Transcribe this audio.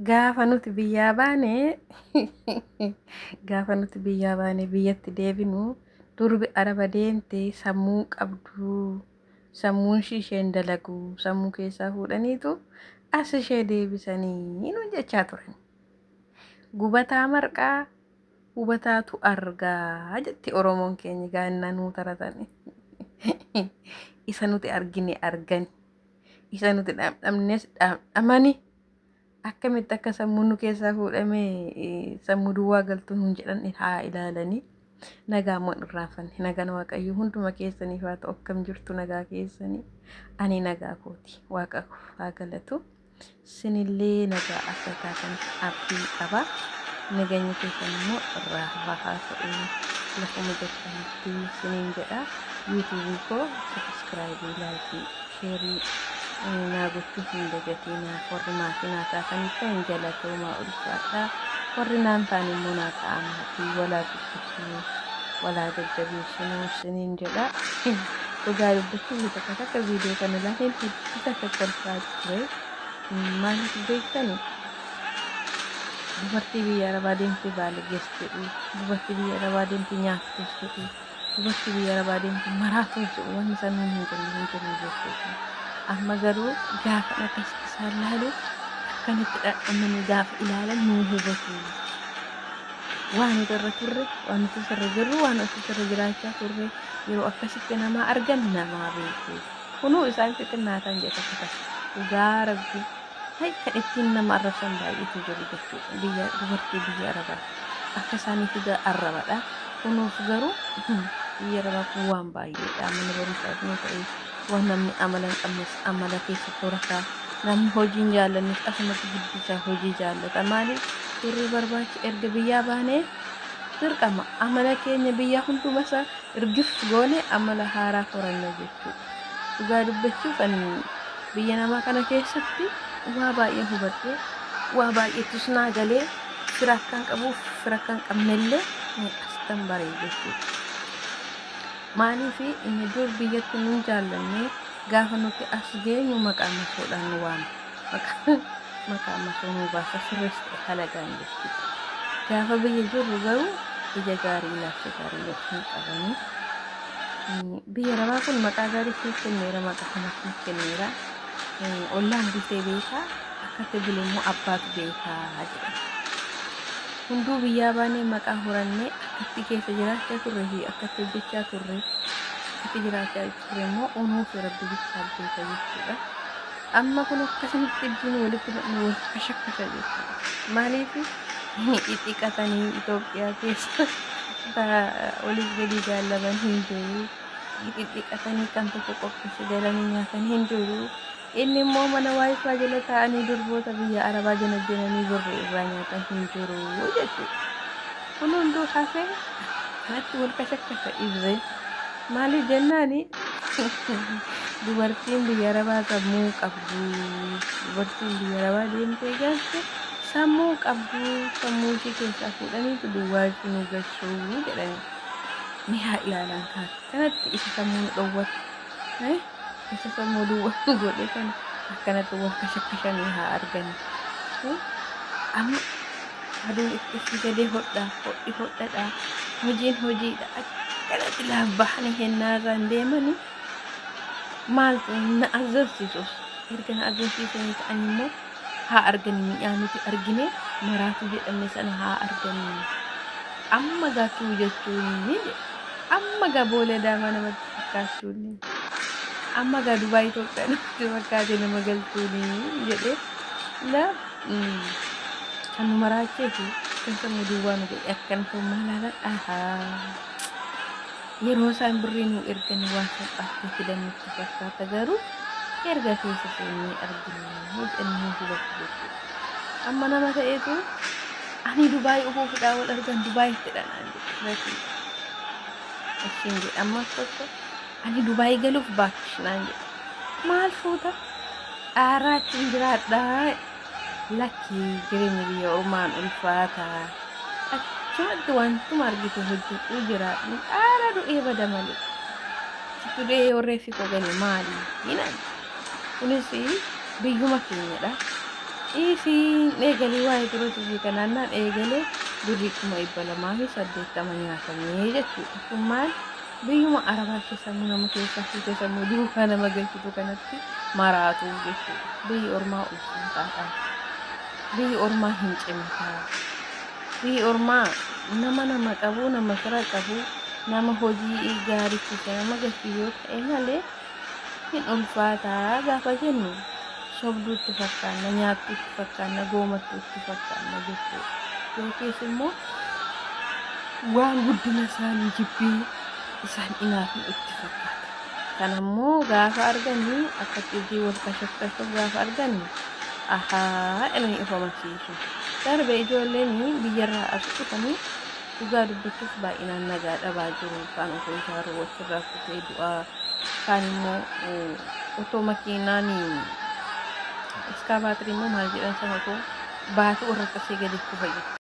Gaafa nuti biyyaa baane gaafa nuti biyyaa baane biyyatti deebinu durbi araba deemtee sammuu qabdu sammuun isheen dalagu sammuu keessaa fuudhaniitu as ishee deebisanii nu jechaa turan. Gubataa marqaa hubataatu argaa jetti Oromoon keenya gaannaa nuu taratani. Isa nuti argine argani. Isa nuti dhamdhamnes dhamdhamani. Akkamitti akka sammuu nu keessaa fuudhamee sammuu duwwaa galtuun hin jedhan haa ilaalanii nagaa moo irraanfanne nagaan waaqayyo hunduma keessanii haa ta'u akkam jirtu nagaa keessanii ani nagaa kooti waaqa haa galatu sinillee nagaa akka taatan abdii qaba nageenyi keessan immoo irraa haa ta'u lafuma jettanitti siniin jedha yuutuubii koo sabiskiraaybii laayikii sheerii naa gochuu hin dagatinaa warri maatii naa taatanitti hin jalatoomaa ulfaadhaa warri naan ta'an immoo naa ta'amaatii walaa dubbisuu walaa jajjabeessinuu siniin jedha dhugaa dubbachuun takka takka viidiyoo kana ilaaleen hedduu takka kolfaa ture maaliif beektani dubartii biyya arabaa deemtee baaligees jedhu dubartii biyya arabaa deemtee nyaattees jedhu dubartii biyya arabaa deemtee maraatuu jedhu wanni sanuun hin jiru jechuudha. Amma garuu gaafa akkasii isaan laalu akkamitti dhaqamanii gaafa ilaalan nuu hubatu. Waan nuti irra turre, waan nuti irra jirru, waan nuti irra jiraachaa turre yeroo akkasitti namaa argan namaa beeku. Kunuu isaan xixinnaataan jedha takka dhugaa rabbi kan ittiin nama arrabsan baay'eetu jiru jechuudha. Biyya dubartii biyya arabaa akka isaaniif arrabadha. Kunuuf garuu biyya arabaa kun waan baay'eedha. Mana barumsaas nu ta'e waan namni amalan qabnes amala keessatti horataa namni hojiin jaallannis asumatti giddisaa hojii jaallata maaliif yeroo barbaachi erga biyyaa baanee dirqama amala keenya biyyaa hundumasaa irgif goone amala haaraa horanna jechuudha. Dhugaa dubbachuuf biyya namaa kana keessatti waa baay'ee hubadhee waa baay'eetus naa galee fira akkan qabuuf fira akkan qabnellee astan baree jechuudha. Maaliif inni dur biyyatti nun jaallanne gaafa nuti as geenyu maqaa masoodhaan nu waama. Maqaa masoo nu baasa sirrees halagaan jechuudha. Gaafa biyya jirru garuu ija gaarii ilaalcha gaarii hin qabanii. Biyya arabaa kun maqaa gaarii siif kenneera maqaa kanas siif kenneera. Ollaan bultee beekaa akkatti bule immoo abbaatu beekaa jedhama. Hunduu biyyaa baanee maqaa horannee akkatti keessa jiraachaa turre fi akkatti hojjechaa turre akkatti jiraachaa turre immoo unuuf rabbi bichaa beeka jechuudha. Amma kun akkasumatti ibsuun walitti namni wal kashakkasha jechuudha. Maaliif xixiqqatanii Itoophiyaa keessa oliif gadi jaallaban hin jiru. Xixiqqatanii kan tokko qopheesse galanii nyaatan hin jiru. Inni immoo mana waayifaa jala taa'anii durboota biyya arabaa janajjananii gorree irraa nyaatan hin jiru jechuudha. Kun hunduu hafee kanatti wal kashakkasha ibse maaliif jennaani dubartiin biyya arabaa sammuu qabdu dubartiin biyya arabaa deemtee galte sammuu qabdu sammuu ishee keessaa fuudhaniitu duwwaa ishee nu gashuu jedhani ni haa ilaalan kanatti isa sammuu dhowwatu isa sammuu duwwaa godhe kan akkanatti wal kashakkashanii haa argani. Amma aduun itti gadee hodhadha hojiin hojiidha akkanatti laabbahanii hennaarraan deemanii maaltu na agarsiisus erga na agarsiisanii ta'an immoo haa arganii mi'aa nuti argine maraatu jedhamne sana haa arganii. Amma gaachuu jechuun amma gaboolee daamaa namatti fakkaachuun amma gaa Dubaay Itoophiyaa namatti fakkaate nama galchuun jedhee la kan nu maraachee fi kan sammuu duwwaa nu godhe akkan ta'u maalaalaan yeroo isaan birrii nu erganii waan salphaatti fidannutti fakkaata garuu erga keessa seenee arginu jedhanii hubatu jechuudha. Amma nama ta'eetu ani Dubaay ufuufidhaa wal argan Dubaayitti dhanaan jechuudha. Ishiin jedhe ammas tokko ani Dubaay galuuf baakishnaan jedhe maal fuuta aaraatiin jiraadhaa lakkii jireenya biyya ormaan ulfaataa achumatti wantuma argite hojjetu jiraadhu aara du'ee bada malee situdee yoo reeffi koo gale maali hinaan kunis biyyuma keenyadha Isiin eegalee waa'ee turuutii kanaannaan eegalee birrii 280 nyaatamee jechuudha. Kun maal biyyuma Arabaa keessa nama keessaa fuutee sammuu duukaa nama galchitu kanatti maraatu jechuudha. Biyyi ormaa ulfaataadha. Biyyi ormaa hin cimtaa. Biyyi ormaa nama qabu, nama fira qabu, nama hojii gaariitti nama galchu yoo ta'e malee hin ulfaataa gaafa jennu. Sobduutti fakkaanna, nyaattuutti fakkaanna, goomattuutti fakkaanna jechuudha. Yookiis immoo waan guddina isaanii jibbii isaan inaafnu itti fakkaata. Kanammoo gaafa arganni akkatti hojii wal kashakashuuf gaafa arganni ahaa inni ifamansiisu. Darbe ijoolleen biyyarraa as dhufanii dhugaa dubbachuuf baay'inaan nagaa dhabaa jiru. Kaan osoo ijaaruu wachirraa kufee du'aa, kaan immoo otoo makiinaan iskaabaatirii immoo maal jedhan sana otoo baatu irratti asii gadi kufa jechuudha.